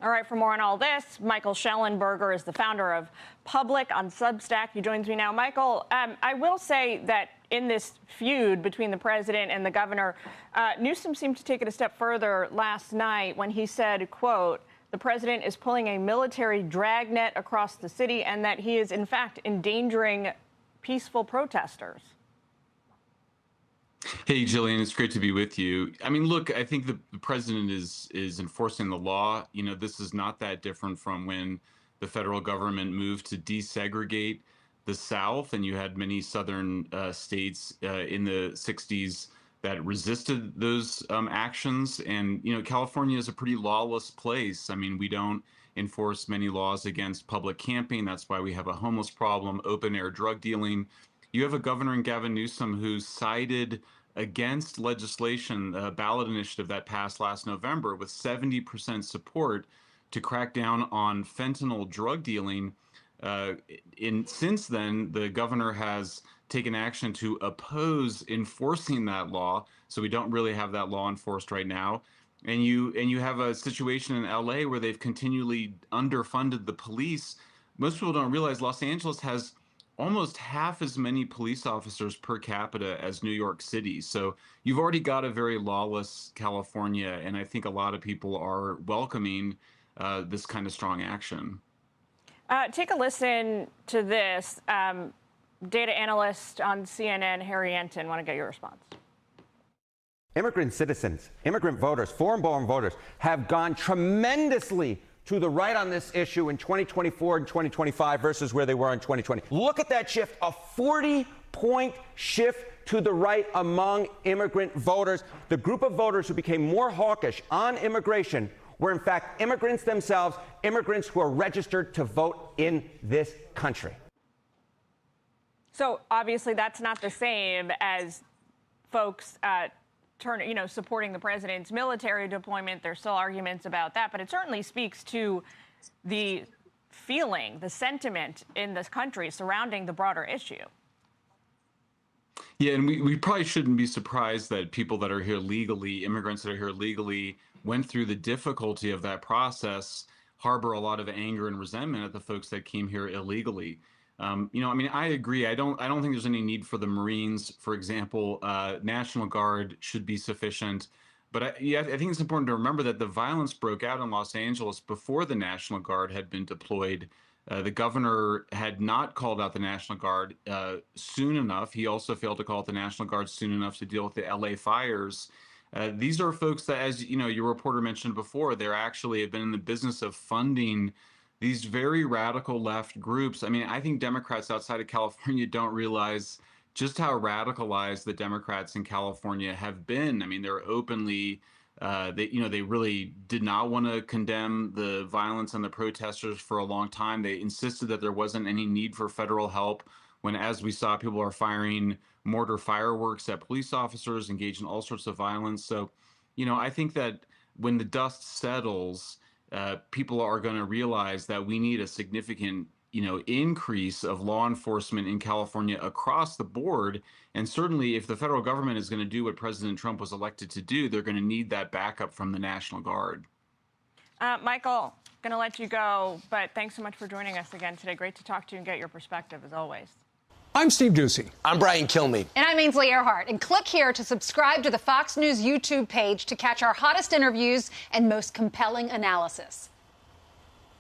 All right, for more on all this, Michael Shellenberger is the founder of Public on Substack. He joins me now. Michael, I will say that in this feud between the president and the governor, Newsom seemed to take it a step further last night when he said, quote, the president is pulling a military dragnet across the city and that he is, in fact, endangering peaceful protesters. Hey, Jillian, it's great to be with you. I mean, look, I think the president is enforcing the law. You know, this is not that different from when the federal government moved to desegregate the South, and you had many southern states in the 60s that resisted those actions. And, you know, California is a pretty lawless place. I mean, we don't enforce many laws against public camping. That's why we have a homeless problem, open air drug dealing. You have a governor in Gavin Newsom who sided against legislation, a ballot initiative that passed last November with 70% support to crack down on fentanyl drug dealing. Since then, the governor has taken action to oppose enforcing that law. So we don't really have that law enforced right now. And you have a situation in LA where they've continually underfunded the police. Most people don't realize Los Angeles has almost half as many police officers per capita as New York City. So you've already got a very lawless California, and I think a lot of people are welcoming this kind of strong action. Take a listen to this. Data analyst on CNN, Harry Enton, want to get your response. Immigrant citizens, immigrant voters, foreign-born voters have gone tremendously to the right on this issue in 2024 and 2025 versus where they were in 2020. Look at that shift, a 40-point shift to the right among immigrant voters. The group of voters who became more hawkish on immigration were in fact immigrants themselves, immigrants who are registered to vote in this country. So obviously that's not the same as folks supporting the president's military deployment. There's still arguments about that, but it certainly speaks to the feeling, the sentiment in this country surrounding the broader issue. Yeah, and we probably shouldn't be surprised that people that are here legally, immigrants that are here legally, went through the difficulty of that process, harbor a lot of anger and resentment at the folks that came here illegally. I mean, I agree. I don't think there's any need for the Marines, for example. National Guard should be sufficient. But I think it's important to remember that the violence broke out in Los Angeles before the National Guard had been deployed. The governor had not called out the National Guard soon enough. He also failed to call out the National Guard soon enough to deal with the LA fires. These are folks that, as you know, your reporter mentioned before, they're actually have been in the business of funding these very radical left groups. I mean, I think Democrats outside of California don't realize just how radicalized the Democrats in California have been. I mean, they're openly, they really did not want to condemn the violence and the protesters for a long time. They insisted that there wasn't any need for federal help when, as we saw, people are firing mortar fireworks at police officers, engaged in all sorts of violence. So, I think that when the dust settles, people are going to realize that we need a significant, increase of law enforcement in California across the board. And certainly if the federal government is going to do what President Trump was elected to do, they're going to need that backup from the National Guard. Michael, going to let you go, but thanks so much for joining us again today. Great to talk to you and get your perspective as always. I'm Steve Doocy. I'm Brian Kilmeade. And I'm Ainsley Earhart. And click here to subscribe to the Fox News YouTube page to catch our hottest interviews and most compelling analysis.